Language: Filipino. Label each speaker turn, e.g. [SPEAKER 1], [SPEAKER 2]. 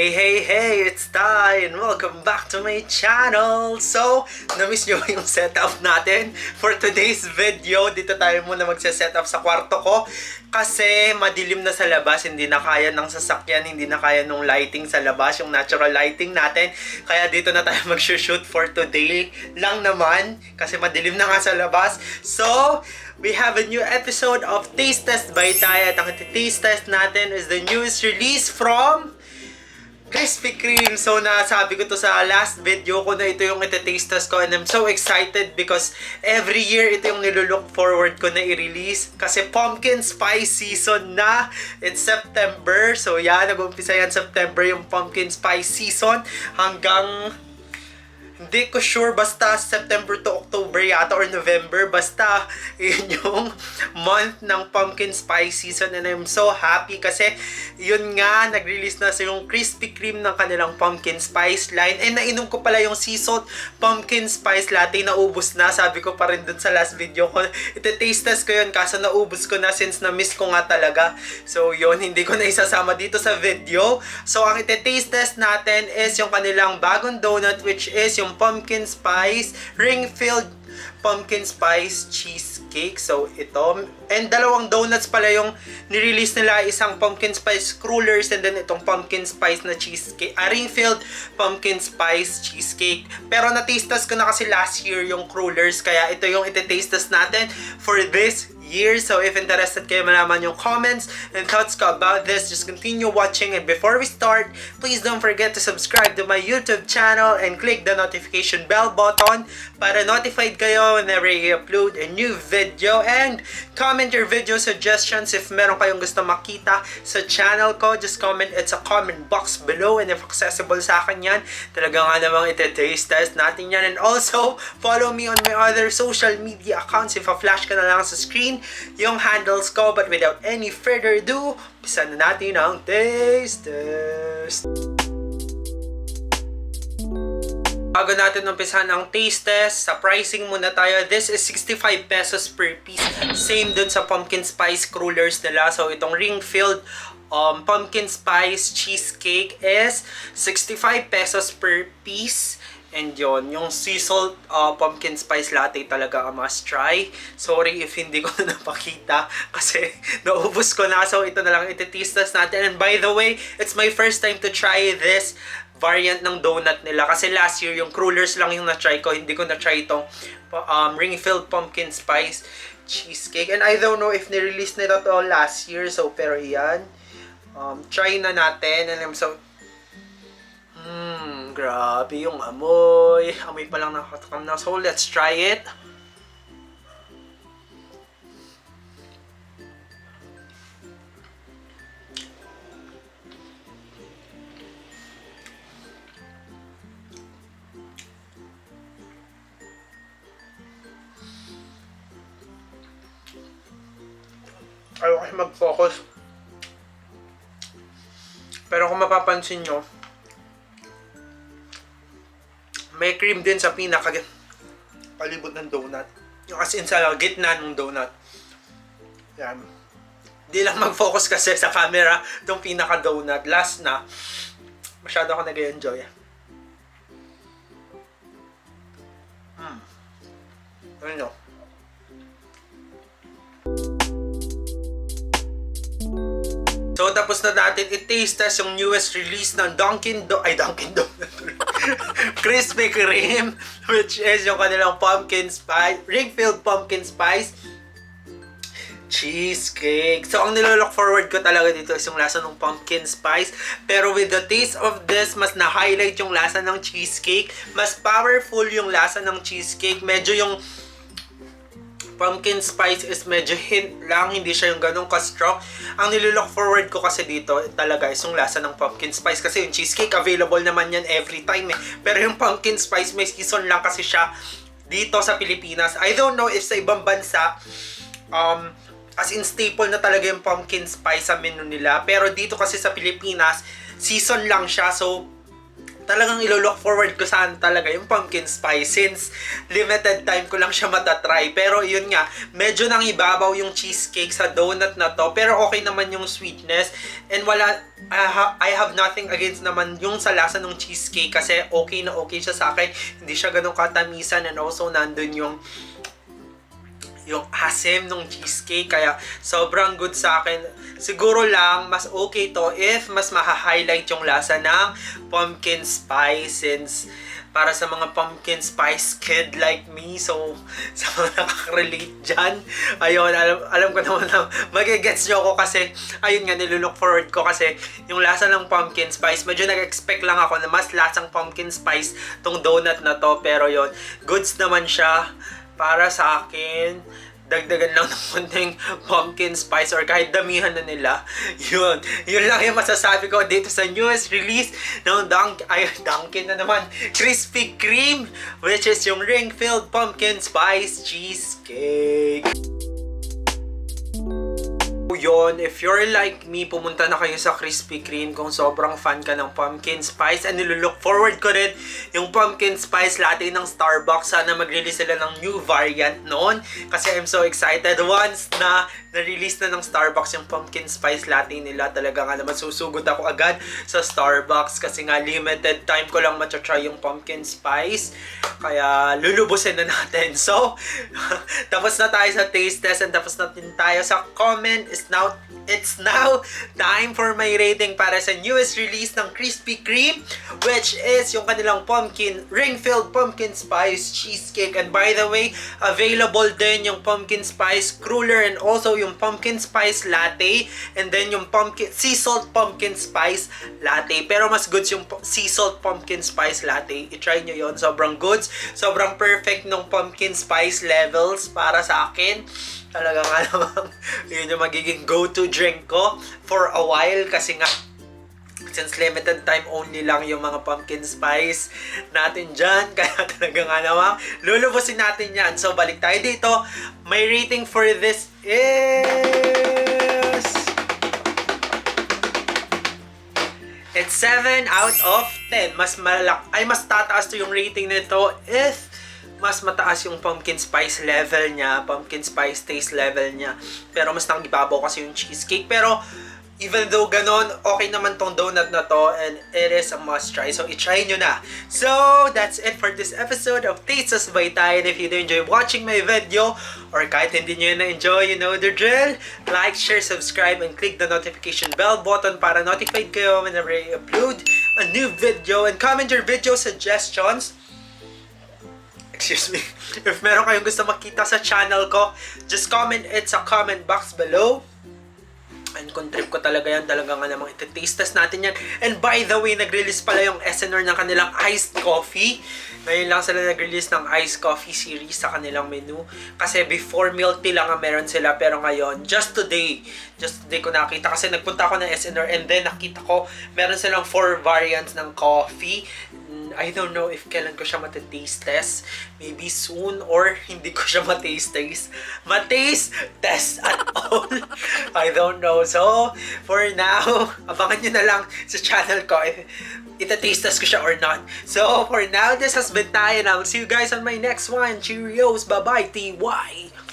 [SPEAKER 1] Hey, it's Ty and welcome back to my channel! So, na-miss nyo yung setup natin for today's video. Dito tayo muna magse-setup sa kwarto ko kasi madilim na sa labas, hindi na kaya ng sasakyan, hindi na kaya ng lighting sa labas, yung natural lighting natin. Kaya dito na tayo mag-shoot for today lang naman kasi madilim na nga sa labas. So, we have a new episode of Taste Test by Ty at ang taste test natin is the newest release from Krispy Kreme. So nasabi ko to sa last video ko na ito yung iti-taste test ko and I'm so excited because every year ito yung nilulook forward ko na i-release kasi pumpkin spice season na. It's September. So yan, nag-umpisa yan September yung pumpkin spice season hanggang hindi ko sure, basta September to October yata or November, basta yun yung month ng pumpkin spice season and I'm so happy kasi yun nga, nag-release na sa yung Krispy Kreme ng kanilang pumpkin spice line and nainom ko pala yung sea salt pumpkin spice latte, naubos na, sabi ko pa rin dun sa last video ko, iti-taste test ko yun kaso naubos ko na since na-miss ko nga talaga. So yun, hindi ko na isasama dito sa video. So ang iti-taste test natin is yung kanilang bagong donut which is yung pumpkin spice ring-filled pumpkin spice cheesecake. So ito, and dalawang donuts pala yung nirelease nila, isang pumpkin spice crullers and then itong pumpkin spice na cheesecake, ring-filled pumpkin spice cheesecake. Pero na-taste test ko na kasi last year yung crullers, kaya ito yung iti-taste test natin for this year. So if interested kayo malaman yung comments and thoughts ko about this, just continue watching. And before we start, please don't forget to subscribe to my YouTube channel and click the notification bell button para notified kayo whenever I upload a new video. And comment your video suggestions if meron kayong gusto makita sa channel ko. Just comment it sa comment box below and if accessible sa akin yan, talaga nga namang iti-taste test natin yan. And also, follow me on my other social media accounts. If a-flash ka na lang sa screen yung handles ko, but without any further ado, umpisa na natin ang taste test. Bago natin umpisahan ang taste test, sa pricing muna tayo. This is 65 pesos per piece. Same dun sa pumpkin spice crullers nila. So itong ring-filled pumpkin spice cheesecake is 65 pesos per piece. And yon, yung sea salt pumpkin spice latte talaga a must try. Sorry if hindi ko na napakita kasi naubos ko na. So ito na lang iti-taste test natin. And by the way, it's my first time to try this variant ng donut nila. Kasi last year yung crullers lang yung na-try ko. Hindi ko na-try itong ring-filled pumpkin spice cheesecake. And I don't know if ni-release nila to last year. So pero iyan, try na natin. And I'm so grabe yung amoy. Amoy pa lang nakatakam na. So, let's try it. Ayaw kasi mag-focus. Pero kung mapapansin nyo, may cream din sa palibot ng donut. Yung as in sa gitna ng donut. Yan. Di lang mag-focus kasi sa camera itong pinaka-donut. Last na. Masyado ako nag-enjoy. Ano? So, tapos na natin i-taste test yung newest release ng Dunkin' Donut. Krispy Kreme, which is yung kanilang pumpkin spice, ring-filled pumpkin spice cheesecake. So, ang nilolook forward ko talaga dito is yung lasa ng pumpkin spice. Pero with the taste of this, mas na-highlight yung lasa ng cheesecake. Mas powerful yung lasa ng cheesecake. Medyo yung pumpkin spice is medyo hint lang, hindi siya yung ganun ka-strong. Ang nilook forward ko kasi dito talaga is yung lasa ng pumpkin spice kasi yung cheesecake available naman yan every time eh. Pero yung pumpkin spice may season lang kasi siya dito sa Pilipinas. I don't know if sa ibang bansa as in staple na talaga yung pumpkin spice sa menu nila. Pero dito kasi sa Pilipinas, season lang siya. So talagang ilo-look forward ko saan talaga yung pumpkin spice since limited time ko lang siya matatry. Pero yun nga, medyo nang ibabaw yung cheesecake sa donut na to. Pero okay naman yung sweetness. And I have nothing against naman yung sa lasa ng cheesecake kasi okay na okay siya sa akin. Hindi siya ganun katamisan and also nandun yung asim ng cheesecake, kaya sobrang good sa akin. Siguro lang mas okay to if mas maha-highlight yung lasa ng pumpkin spice since para sa mga pumpkin spice kid like me, so sa mga nakaka-relate dyan, ayun, alam ko naman na magigets nyo ako kasi ayun nga, nilulook forward ko kasi yung lasa ng pumpkin spice, medyo nag-expect lang ako na mas lasang pumpkin spice tong donut na to, pero yun, goods naman siya para sa akin. Dagdagan lang ng konting pumpkin spice or kahit damihan na nila. Yun lang yung masasabi ko dito sa newest release ng Dunkin na naman, Krispy Kreme, which is yung ring-filled pumpkin spice cheesecake. Yun, if you're like me, pumunta na kayo sa Krispy Kreme kung sobrang fan ka ng pumpkin spice, and nilulook forward ko rin yung pumpkin spice latte ng Starbucks. Sana mag-release sila ng new variant noon kasi I'm so excited. Once na na-release na ng Starbucks yung pumpkin spice latte nila, talaga nga naman susugod ako agad sa Starbucks kasi nga limited time ko lang matry yung pumpkin spice, kaya lulubusin na natin. So tapos na tayo sa taste test and tapos na din tayo sa comment. It's now time for my rating para sa newest release ng Krispy Kreme, which is yung kanilang ring-filled pumpkin spice cheesecake. And by the way, available din yung pumpkin spice cruller and also yung pumpkin spice latte, and then yung sea salt pumpkin spice latte. Pero mas goods yung sea salt pumpkin spice latte. I-try nyo yon, sobrang goods, sobrang perfect ng pumpkin spice levels para sa akin. Talaga nga naman, yun yung magiging go-to drink ko for a while kasi nga since limited time only lang yung mga pumpkin spice natin dyan, kaya talaga nga naman lulubusin natin yan. So balik tayo dito, my rating for this is it's 7 out of 10. Mas tataas to yung rating nito if mas mataas yung pumpkin spice level niya, pumpkin spice taste level niya. Pero mas nangibabaw kasi yung cheesecake. Pero even though ganon, okay naman tong donut na to and it is a must try. So i-try nyo na. So that's it for this episode of Tastes by Ty. And if you do enjoy watching my video or kahit hindi nyo na-enjoy, you know the drill. Like, share, subscribe, and click the notification bell button para notified kayo whenever I upload a new video. And comment your video suggestions. Excuse me. If meron kayong gusto makita sa channel ko, just comment it sa comment box below. And kung trip ko talaga yan, talaga nga namang iti-taste test natin yan. And by the way, nag-release pala yung SNR ng kanilang iced coffee. Ngayon lang sila nag-release ng iced coffee series sa kanilang menu. Kasi before milk tea lang ang meron sila. Pero ngayon, just today ko nakita. Kasi nagpunta ako ng SNR and then nakita ko meron silang 4 variants ng coffee. I don't know if kailan ko siya mati-taste test. Maybe soon or hindi ko siya ma-taste test at all. I don't know. So, for now, abangan nyo na lang sa channel ko if ita-taste test ko siya or not. So, for now, this has been Ty and I'll see you guys on my next one. Cheerios! Bye-bye, TY!